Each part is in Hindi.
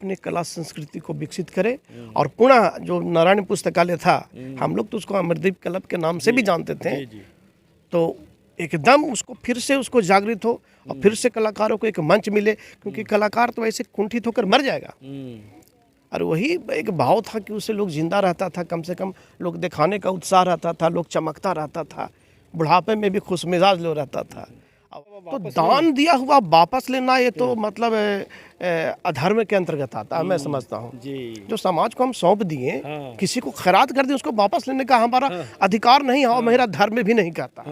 अपने कला संस्कृति को विकसित करे और पुनः जो नारायण पुस्तकालय था, हम लोग तो उसको अमरदीप क्लब के नाम से भी जानते थे, तो एकदम उसको फिर से उसको जागृत हो और फिर से कलाकारों को एक मंच मिले, क्योंकि कलाकार तो ऐसे कुंठित होकर मर जाएगा। और वही एक भाव था कि उससे लोग जिंदा रहता था, कम से कम लोग दिखाने का उत्साह रहता था, लोग चमकता रहता था, बुढ़ापे में भी खुशमिजाज लोग रहता था। तो दान दिया हुआ वापस लेना, ये तो मतलब अधर्म के अंतर्गत आता है, मैं समझता हूँ। जो समाज को हम सौंप दिए, किसी को खैरात कर दिए, उसको वापस लेने का हमारा अधिकार नहीं है और मेरा धर्म भी नहीं कहता।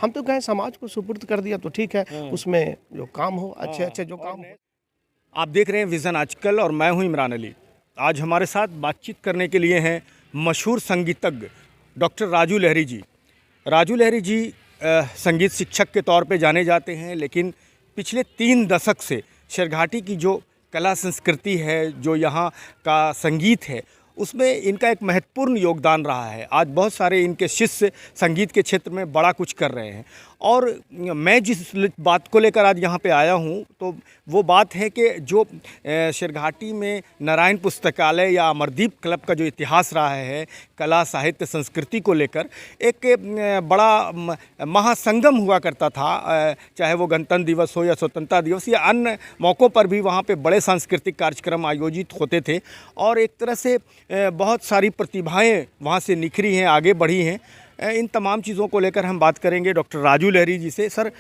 हम तो कहें समाज को सुपुर्द कर दिया तो ठीक है, उसमें जो काम हो अच्छे अच्छे जो काम हो। आप देख रहे हैं विज़न आजकल और मैं हूं इमरान अली। आज हमारे साथ बातचीत करने के लिए हैं मशहूर संगीतज्ञ डॉक्टर राजू लहरी जी। राजू लहरी जी संगीत शिक्षक के तौर पे जाने जाते हैं, लेकिन पिछले 3 दशक से शेरघाटी की जो कला संस्कृति है, जो यहाँ का संगीत है, उसमें इनका एक महत्वपूर्ण योगदान रहा है। आज बहुत सारे इनके शिष्य संगीत के क्षेत्र में बड़ा कुछ कर रहे हैं और मैं जिस बात को लेकर आज यहाँ पे आया हूँ, तो वो बात है कि जो शेरघाटी में नारायण पुस्तकालय या अमरदीप क्लब का जो इतिहास रहा है कला साहित्य संस्कृति को लेकर, एक बड़ा महासंगम हुआ करता था, चाहे वो गणतंत्र दिवस हो या स्वतंत्रता दिवस या अन्य मौक़ों पर भी वहाँ पे बड़े सांस्कृतिक कार्यक्रम आयोजित होते थे और एक तरह से बहुत सारी प्रतिभाएं वहाँ से निखरी हैं, आगे बढ़ी हैं। इन तमाम चीज़ों को लेकर हम बात करेंगे डॉक्टर राजू लहरी जी से। सर,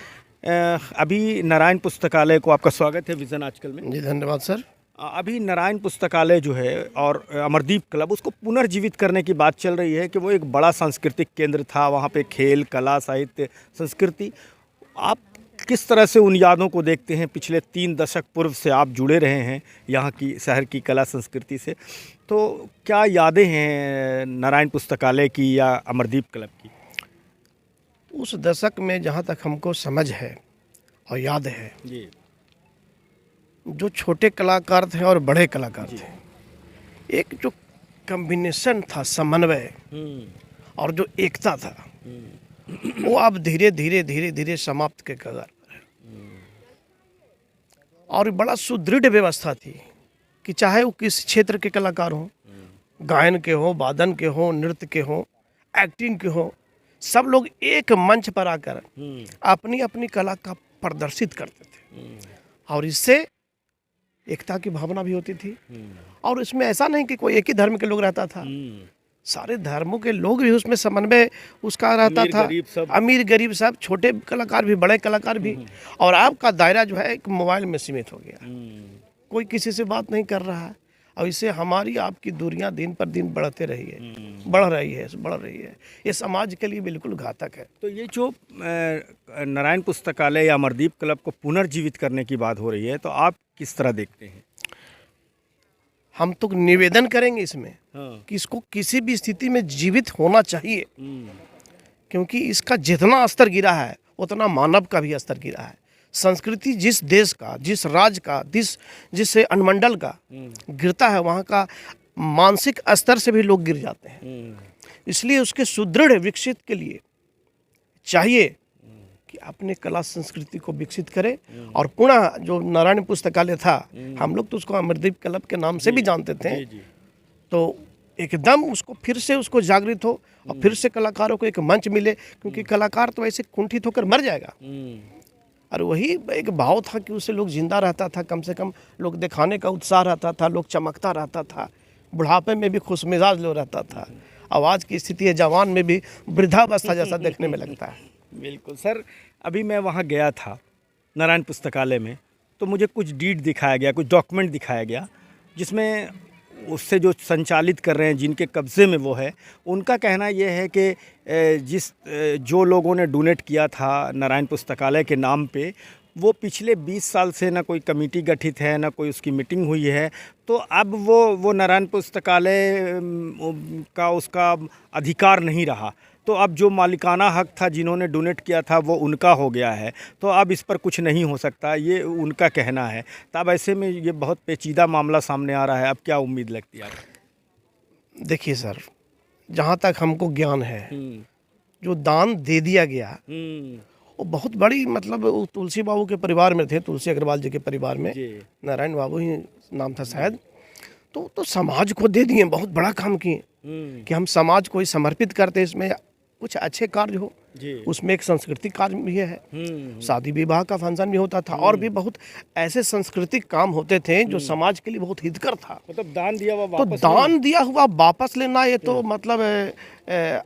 अभी नारायण पुस्तकालय को आपका स्वागत है विज़न आजकल में। जी धन्यवाद सर। अभी नारायण पुस्तकालय जो है और अमरदीप क्लब, उसको पुनर्जीवित करने की बात चल रही है कि वो एक बड़ा सांस्कृतिक केंद्र था, वहाँ पे खेल कला साहित्य संस्कृति। आप किस तरह से उन यादों को देखते हैं? पिछले 3 दशक पूर्व से आप जुड़े रहे हैं यहाँ की शहर की कला संस्कृति से, तो क्या यादें हैं नारायण पुस्तकालय की या अमरदीप क्लब की? उस दशक में जहाँ तक हमको समझ है और याद है जी, जो छोटे कलाकार थे और बड़े कलाकार थे, एक जो कॉम्बिनेशन था, समन्वय और जो एकता था, वो अब धीरे धीरे धीरे धीरे समाप्त के कगार पर है। और बड़ा सुदृढ़ व्यवस्था थी कि चाहे वो किस क्षेत्र के कलाकार हों, गायन के हो, वादन के हो, नृत्य के हो, एक्टिंग के हो, सब लोग एक मंच पर आकर अपनी अपनी कला का प्रदर्शित करते थे और इससे एकता की भावना भी होती थी। और इसमें ऐसा नहीं कि कोई एक ही धर्म के लोग रहता था, सारे धर्मों के लोग भी उसमें समन्वय उसका रहता था, अमीर गरीब सब, छोटे कलाकार भी बड़े कलाकार भी। और आपका दायरा जो है एक मोबाइल में सीमित हो गया, कोई किसी से बात नहीं कर रहा है और इससे हमारी आपकी दूरियां दिन पर दिन बढ़ते रही है, बढ़ रही है। ये समाज के लिए बिल्कुल घातक है। तो ये जो नारायण पुस्तकालय या अमरदीप क्लब को पुनर्जीवित करने की बात हो रही है, तो आप किस तरह देखते हैं? हम तो निवेदन करेंगे इसमें कि इसको किसी भी स्थिति में जीवित होना चाहिए, क्योंकि इसका जितना स्तर गिरा है उतना मानव का भी स्तर गिरा है। संस्कृति जिस देश का, जिस राज्य का, जिस अनुमंडल का गिरता है, वहाँ का मानसिक स्तर से भी लोग गिर जाते हैं। इसलिए उसके सुदृढ़ विकसित के लिए चाहिए कि अपने कला संस्कृति को विकसित करे और पुनः जो नारायण पुस्तकालय था, हम लोग तो उसको अमरदीप क्लब के नाम से भी जानते थे, तो एकदम उसको फिर से उसको जागृत हो और फिर से कलाकारों को एक मंच मिले, क्योंकि कलाकार तो ऐसे कुंठित होकर मर जाएगा। और वही एक भाव था कि उससे लोग जिंदा रहता था, कम से कम लोग दिखाने का उत्साह रहता था, लोग चमकता रहता था, बुढ़ापे में भी खुशमिजाज लोग रहता था। आवाज़ की स्थिति है, जवान में भी वृद्धावस्था जैसा देखने में लगता है। बिल्कुल सर, अभी मैं वहाँ गया था नारायण पुस्तकालय में, तो मुझे कुछ डीड दिखाया गया, कुछ डॉक्यूमेंट दिखाया गया, जिसमें उससे जो संचालित कर रहे हैं, जिनके कब्ज़े में वो है, उनका कहना ये है कि जो लोगों ने डोनेट किया था नारायण पुस्तकालय के नाम पे, वो पिछले 20 साल से ना कोई कमेटी गठित है, ना कोई उसकी मीटिंग हुई है, तो अब वो नारायण पुस्तकालय का उसका अधिकार नहीं रहा। तो अब जो मालिकाना हक था, जिन्होंने डोनेट किया था, वो उनका हो गया है, तो अब इस पर कुछ नहीं हो सकता, ये उनका कहना है। तो अब ऐसे में ये बहुत पेचीदा मामला सामने आ रहा है। अब क्या उम्मीद लगती है आपको? देखिए सर, जहाँ तक हमको ज्ञान है, जो दान दे दिया गया वो बहुत बड़ी, मतलब तुलसी बाबू के परिवार में थे, तुलसी अग्रवाल जी के परिवार में, नारायण बाबू ही नाम था शायद, तो समाज को दे दिए, बहुत बड़ा काम किए कि हम समाज को ही समर्पित करते, इसमें कुछ अच्छे कार्य हो जी। उसमें एक सांस्कृतिक कार्य भी है, शादी विवाह का फंक्शन भी होता था और भी बहुत ऐसे सांस्कृतिक काम होते थे जो समाज के लिए बहुत हितकर था। मतलब दान दिया हुआ तो वापस दान दिया हुआ वापस लेना ये तो मतलब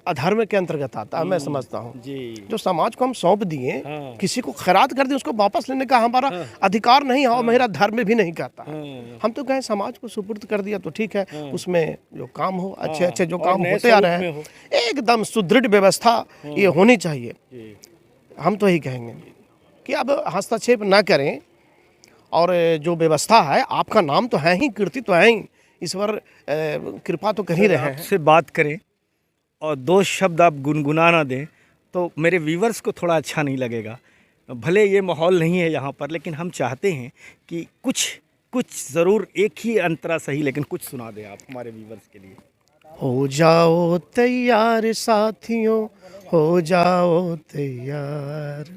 अधर्म के अंतर्गत आता है, मैं समझता हूँ। जी। जो समाज को हम सौंप दिए, हाँ। किसी को खैरात कर दिए, उसको वापस लेने का हमारा अधिकार नहीं है और मेरा धर्म भी नहीं कहता है। हाँ। हम तो कहें समाज को सुपुर्द कर दिया तो ठीक है, उसमें जो काम हो अच्छे अच्छे जो और काम नए होते आ स्वरूप रहे में हैं, हो। एकदम सुदृढ़ व्यवस्था ये होनी चाहिए। जी। हम तो यही कहेंगे कि अब हस्तक्षेप ना करें और जो व्यवस्था है, आपका नाम तो है ही, कीर्ति तो है ही, ईश्वर कृपा तो कर ही रहे हैं। आपसे बात करें और दो शब्द आप गुनगुना ना दें तो मेरे व्यूवर्स को थोड़ा अच्छा नहीं लगेगा। भले ये माहौल नहीं है यहाँ पर, लेकिन हम चाहते हैं कि कुछ ज़रूर, एक ही अंतरा सही, लेकिन कुछ सुना दें आप हमारे व्यूवर्स के लिए। हो जाओ तैयार साथियों, हो जाओ तैयार,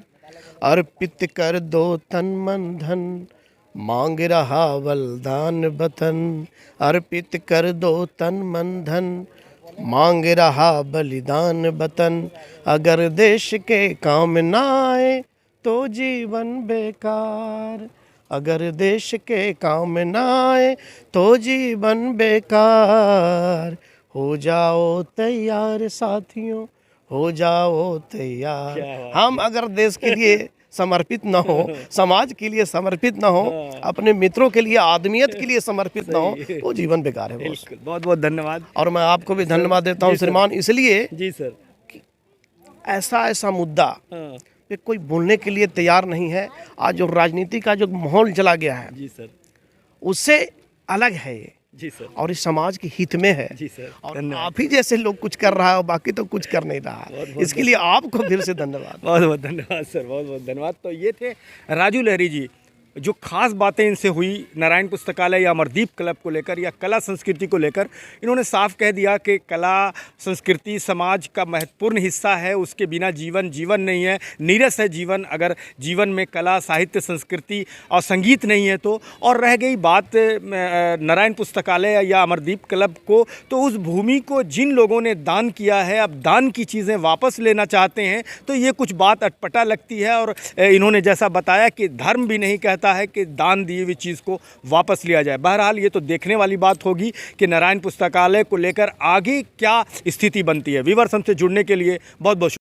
अर्पित कर दो तन मन धन, मांग रहा बलिदान वतन। अर्पित कर दो तन मन धन, मांग रहा बलिदान वतन। अगर देश के काम ना आए तो जीवन बेकार, अगर देश के काम ना आए तो जीवन बेकार। हो जाओ तैयार साथियों, हो जाओ तैयार। हम अगर देश के लिए समर्पित न हो, समाज के लिए समर्पित न हो, अपने मित्रों के लिए, आदमियत के लिए समर्पित न हो, तो जीवन बेकार है बॉस। बहुत बहुत धन्यवाद। और मैं आपको भी धन्यवाद देता हूँ श्रीमान, इसलिए जी सर। ऐसा मुद्दा पे कोई बोलने के लिए तैयार नहीं है। आज जो राजनीति का जो माहौल चला गया है, जी सर। उससे अलग है ये, जी सर। और इस समाज के हित में है। जी सर। और आप ही जैसे लोग कुछ कर रहा है, बाकी तो कुछ कर नहीं रहा है। इसके लिए आपको फिर से धन्यवाद। बहुत बहुत धन्यवाद सर, बहुत बहुत धन्यवाद। तो ये थे राजू लहरी जी। जो खास बातें इनसे हुई नारायण पुस्तकालय या अमरदीप क्लब को लेकर या कला संस्कृति को लेकर, इन्होंने साफ कह दिया कि कला संस्कृति समाज का महत्वपूर्ण हिस्सा है, उसके बिना जीवन नहीं है, नीरस है जीवन अगर जीवन में कला साहित्य संस्कृति और संगीत नहीं है तो। और रह गई बात नारायण पुस्तकालय या अमरदीप क्लब को, तो उस भूमि को जिन लोगों ने दान किया है, अब दान की चीज़ें वापस लेना चाहते हैं, तो ये कुछ बात अटपटा लगती है। और इन्होंने जैसा बताया कि धर्म भी नहीं कहता है कि दान दी हुई चीज़ को वापस लिया जाए। बहरहाल ये तो देखने वाली बात होगी कि नारायण पुस्तकालय को लेकर आगे क्या स्थिति बनती है। व्यूअर्स, हमसे जुड़ने के लिए बहुत बहुत